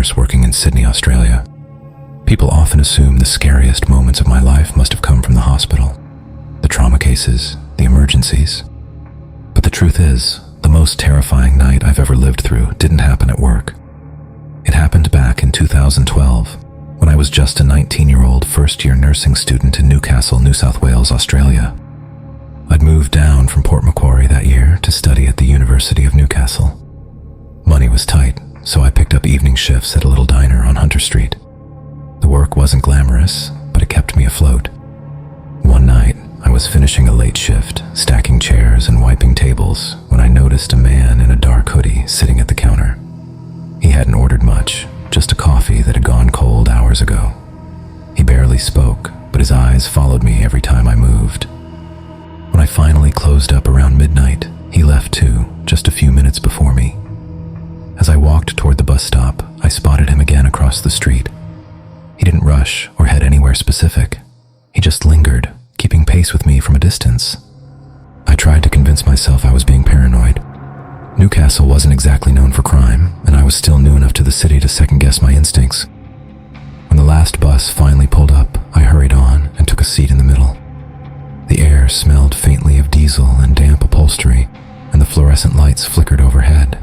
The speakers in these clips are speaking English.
nurse working in Sydney, Australia. People often assume the scariest moments of my life must have come from the hospital, the trauma cases, the emergencies. But the truth is, the most terrifying night I've ever lived through didn't happen at work. It happened back in 2012, when I was just a 19-year-old first-year nursing student in Newcastle, New South Wales, Australia. I'd moved down from Port Macquarie that year to study at the University of Newcastle. Money was tight, so I picked up evening shifts at a little diner on Hunter Street. The work wasn't glamorous, but it kept me afloat. One night, I was finishing a late shift, stacking chairs and wiping tables, when I noticed a man in a dark hoodie sitting at the counter. He hadn't ordered much, just a coffee that had gone cold hours ago. He barely spoke, but his eyes followed me every time I moved. When I finally closed up around midnight, he left too, just a few minutes before me. As I walked toward the bus stop, I spotted him again across the street. He didn't rush or head anywhere specific. He just lingered, keeping pace with me from a distance. I tried to convince myself I was being paranoid. Newcastle wasn't exactly known for crime, and I was still new enough to the city to second-guess my instincts. When the last bus finally pulled up, I hurried on and took a seat in the middle. The air smelled faintly of diesel and damp upholstery, and the fluorescent lights flickered overhead.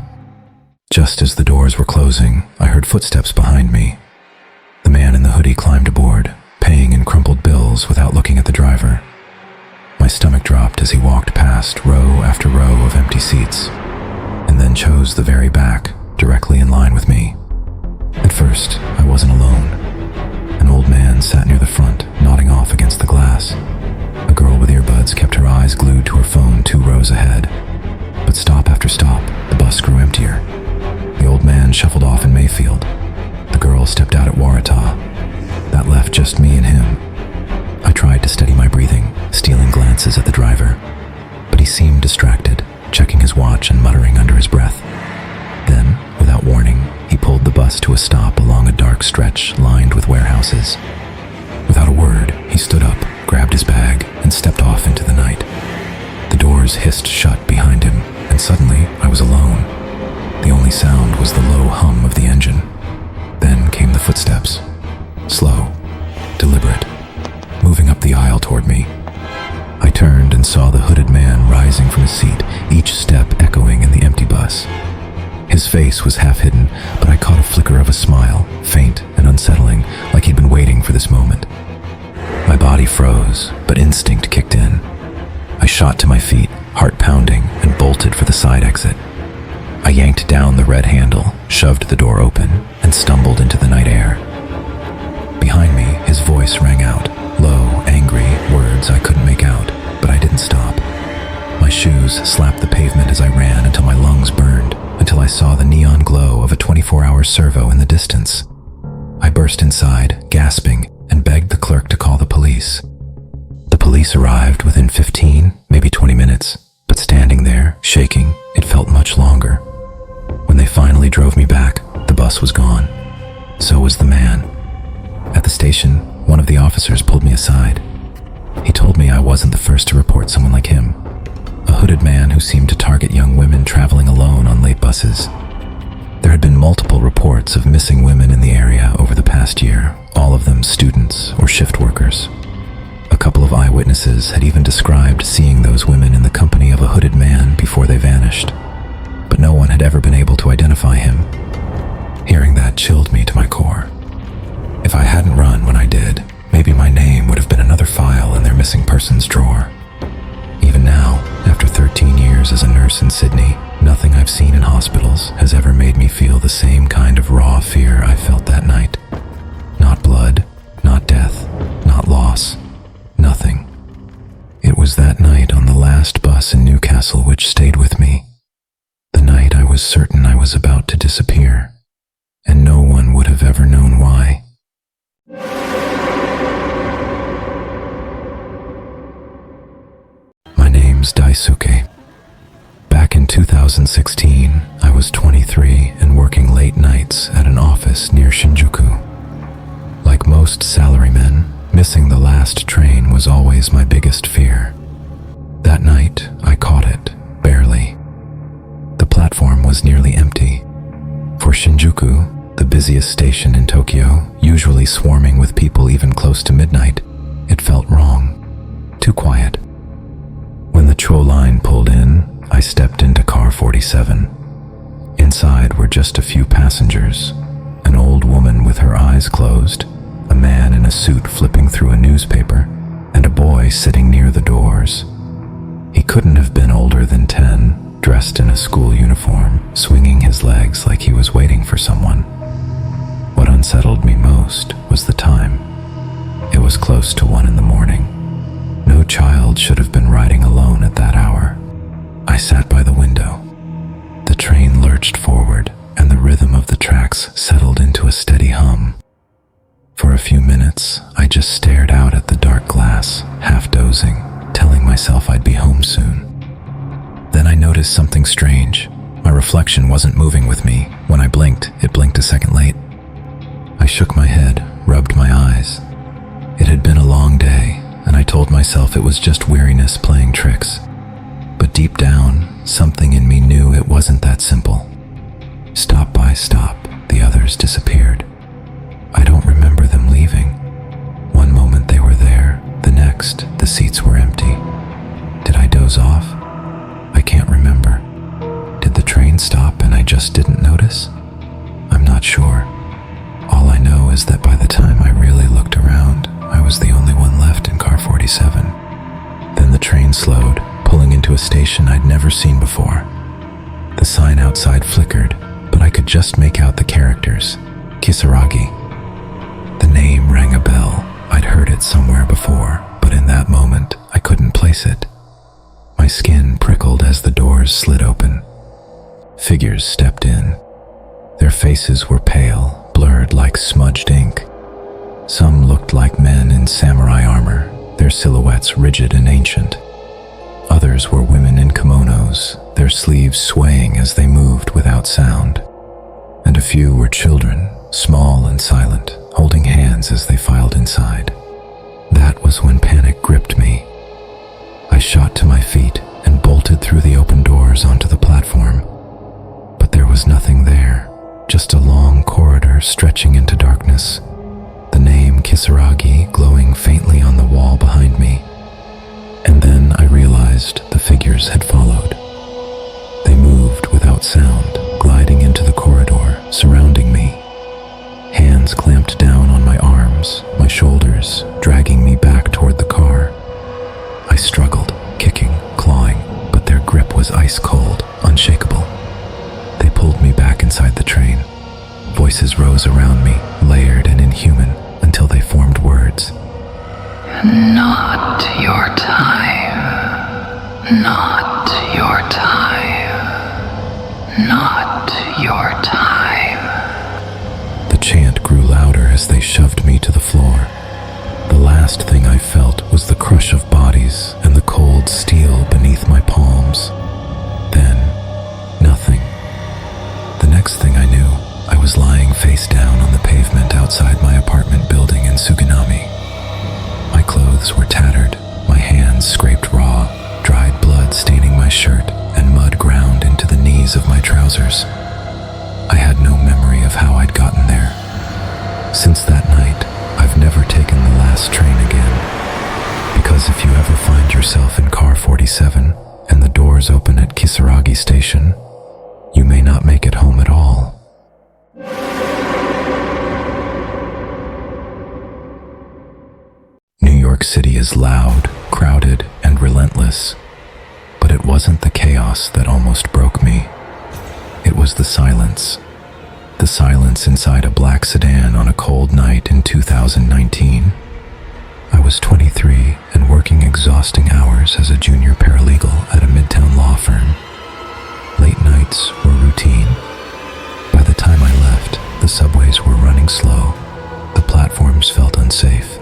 Just as the doors were closing, I heard footsteps behind me. The man in the hoodie climbed aboard, paying in crumpled bills without looking at the driver. My stomach dropped as he walked past row after row of empty seats, and then chose the very back, directly in line with me. At first, I wasn't alone. An old man sat near the front, nodding off against the glass. A girl with earbuds kept her eyes glued to her phone 2 rows ahead. But stop after stop, the bus grew emptier. The old man shuffled off in Mayfield. The girl stepped out at Waratah. That left just me and him. I tried to steady my breathing, stealing glances at the driver, but he seemed distracted, checking his watch and muttering under his breath. Then, without warning, he pulled the bus to a stop along a dark stretch lined with warehouses. Without a word, he stood up, grabbed his bag, and stepped off into the night. The doors hissed shut behind him, and suddenly I was alone. The only sound was the low hum of the engine. Then came the footsteps. Slow, deliberate, moving up the aisle toward me. I turned and saw the hooded man rising from his seat, each step echoing in the empty bus. His face was half hidden, but I caught a flicker of a smile, faint and unsettling, like he'd been waiting for this moment. My body froze, but instinct kicked in. I shot to my feet, heart pounding, and bolted for the side exit. I yanked down the red handle, shoved the door open, and stumbled into the night air. Behind me, his voice rang out, low, angry, words I couldn't make out, but I didn't stop. My shoes slapped the pavement as I ran until my lungs burned, until I saw the neon glow of a 24-hour servo in the distance. I burst inside, gasping, and begged the clerk to call the police. The police arrived within 15, maybe 20 minutes, but standing there, shaking, it felt much longer. When they finally drove me back, the bus was gone. So was the man. At the station, one of the officers pulled me aside. He told me I wasn't the first to report someone like him, a hooded man who seemed to target young women traveling alone on late buses. There had been multiple reports of missing women in the area over the past year, all of them students or shift workers. A couple of eyewitnesses had even described seeing those women in the company of a hooded man before they vanished, but no one had ever been able to identify him. Hearing that chilled me to my core. If I hadn't run when I did, maybe my name would have been another file in their missing persons drawer. Even now, after 13 years as a nurse in Sydney, nothing I've seen in hospitals has ever made me feel the same kind of raw fear I felt that night. Not blood, not death, not loss, nothing. It was that night on the last bus in Newcastle which stayed with me. The night I was certain I was about to disappear, and no one would have ever known why. My name's Daisuke. Back in 2016, I was 23 and working late nights at an office near Shinjuku. Like most salarymen, missing the last train was always my biggest fear. That night, I caught it, barely. The platform was nearly empty. For Shinjuku, The busiest station in Tokyo, usually swarming with people even close to midnight, it felt wrong. Too quiet. When the Cho line pulled in, I stepped into car 47. Inside were just a few passengers, an old woman with her eyes closed, a man in a suit flipping through a newspaper, and a boy sitting near the doors. He couldn't have been older than 10, dressed in a school uniform, swinging his legs like he was waiting for someone. What unsettled me most was the time. It was close to 1 a.m. No child should have been riding alone at that hour. I sat by the window. The train lurched forward, and the rhythm of the tracks settled into a steady hum. For a few minutes, I just stared out at the dark glass, half dozing, telling myself I'd be home soon. Then I noticed something strange. My reflection wasn't moving with me. When I blinked, it blinked a second late. I shook my head, rubbed my eyes. It had been a long day, and I told myself it was just weariness playing tricks. But deep down, something in me knew it wasn't that simple. Stop by stop, the others disappeared. I don't remember them leaving. One moment they were there, the next, the seats were empty. Did I doze off? I can't remember. Did the train stop and I just didn't notice? I'm not sure. All I know is that by the time I really looked around, I was the only one left in car 47. Then the train slowed, pulling into a station I'd never seen before. The sign outside flickered, but I could just make out the characters. Kisaragi. The name rang a bell. I'd heard it somewhere before, but in that moment, I couldn't place it. My skin prickled as the doors slid open. Figures stepped in. Their faces were pale, blurred like smudged ink. Some looked like men in samurai armor, their silhouettes rigid and ancient. Others were women in kimonos, their sleeves swaying as they moved without sound. And a few were children, small and silent, holding hands as they filed inside. That was when panic gripped me. I shot to my feet and bolted through the open doors onto the platform. But there was nothing there, just a long corridor stretching into darkness. The name Kisaragi glowing faintly on the wall behind me. And then I realized the figures had followed. They moved without sound, gliding into the corridor, surrounding me. Hands clamped down on my arms, my shoulders, dragging me back toward the car. I struggled, kicking, clawing, but their grip was ice cold, unshakable. They pulled me back inside the train. Voices rose around me, layered and inhuman, until they formed words. Not your time. Not your time. Not your time. The chant grew louder as they shoved me to the floor. The last thing I felt was the crush of bodies and the cold steel beneath my palms. Then, nothing. The next thing I knew, I was lying face down on the pavement outside my apartment building in Suganami. My clothes were tattered, my hands scraped raw, dried blood staining my shirt, and mud ground into the knees of my trousers. I had no memory of how I'd gotten there. Since that night, I've never taken the last train again. Because if you ever find yourself in car 47 and the doors open at Kisaragi Station, you may not make it home at all. New York City is loud, crowded, and relentless. But it wasn't the chaos that almost broke me. It was the silence. The silence inside a black sedan on a cold night in 2019. I was 23 and working exhausting hours as a junior paralegal at a midtown law firm. Late nights were routine. By the time I left, the subways were running slow, the platforms felt unsafe,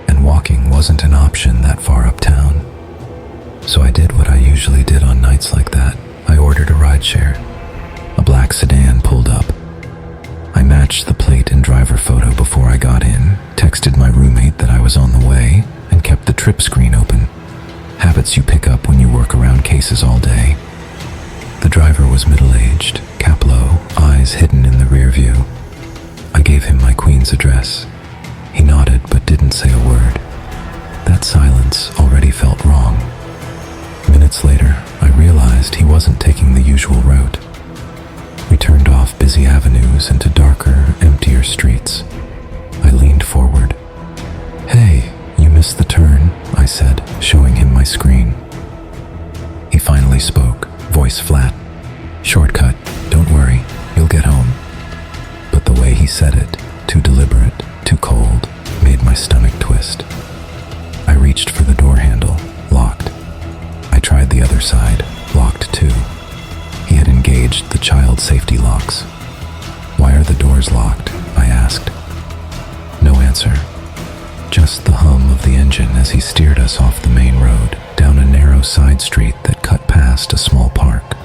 and walking wasn't an option that far uptown. So I did what I usually did on nights like that. I ordered a rideshare. A black sedan pulled up. I matched the plate and driver photo before I got in, texted my roommate that I was on the way, and kept the trip screen open. Habits you pick up when you work around cases all day. The driver was middle-aged, cap low, eyes hidden in the rear view. I gave him my queen's address. He nodded but didn't say a word. That silence already felt wrong. Minutes later, I realized he wasn't taking the usual route. We turned off busy avenues into darker, emptier streets. I leaned forward. "Hey, you missed the turn," I said, showing him my screen. He finally spoke, voice flat. "Shortcut, don't worry, you'll get home." But the way he said it, too deliberate, too cold, made my stomach twist. I reached for the door handle, locked. I tried the other side, locked too. He had engaged the child safety locks. "Why are the doors locked?" I asked. No answer. Just the hum of the engine as he steered us off the main road, down a narrow side street that cut past a small park.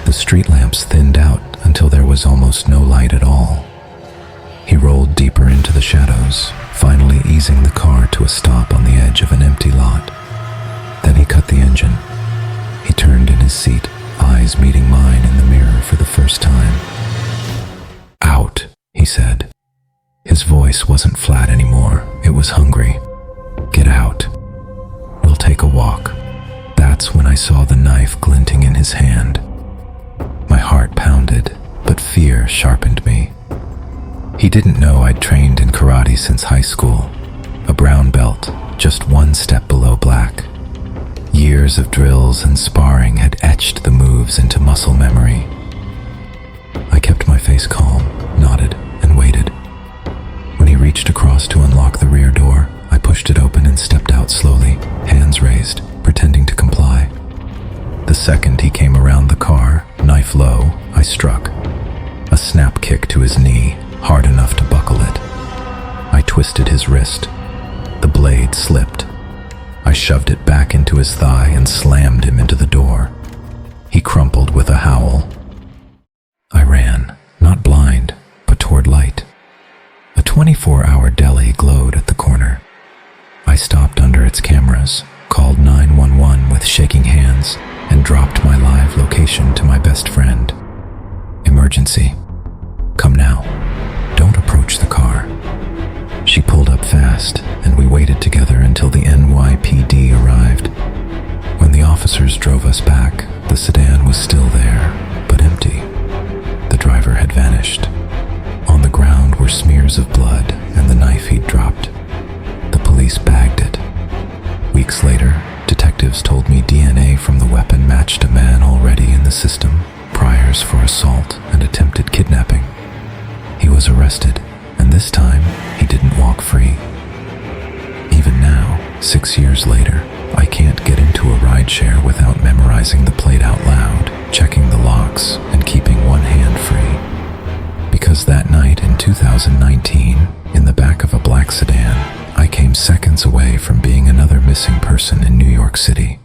The street lamps thinned out until there was almost no light at all. He rolled deeper into the shadows, finally easing the car to a stop on the edge of an empty lot. Then he cut the engine. He turned in his seat, eyes meeting mine in the mirror for the first time. "Out," he said. His voice wasn't flat anymore, it was hungry. "Get out. We'll take a walk." That's when I saw the knife glinting in his hand. My heart pounded, but fear sharpened me. He didn't know I'd trained in karate since high school, a brown belt, just one step below black. Years of drills and sparring had etched the moves into muscle memory. I kept my face calm, nodded, and waited. When he reached across to unlock the rear door, I pushed it open and stepped out slowly, hands raised, pretending to comply. The second he came around the car, knife low, I struck. A snap kick to his knee, hard enough to buckle it. I twisted his wrist. The blade slipped. I shoved it back into his thigh and slammed him into the door. He crumpled with a howl. I ran, not blind, but toward light. A 24-hour deli glowed at the corner. I stopped under its cameras, called 911 with shaking hands, and dropped my live location to my best friend. "Emergency. Come now. Don't approach the car." She pulled up fast, and we waited together until the NYPD arrived. When the officers drove us back, the sedan was still there, but empty. The driver had vanished. On the ground were smears of blood and the knife he'd dropped. The police bagged it. Weeks later, detectives told me DNA from the weapon matched a man already in the system, priors for assault and attempted kidnapping. He was arrested, and this time, he didn't walk free. Even now, 6 years later, I can't get into a rideshare without memorizing the plate out loud, checking the locks, and keeping one hand free. Because that night in 2019, in the back of a black sedan, I came seconds away from being another missing person in New York City.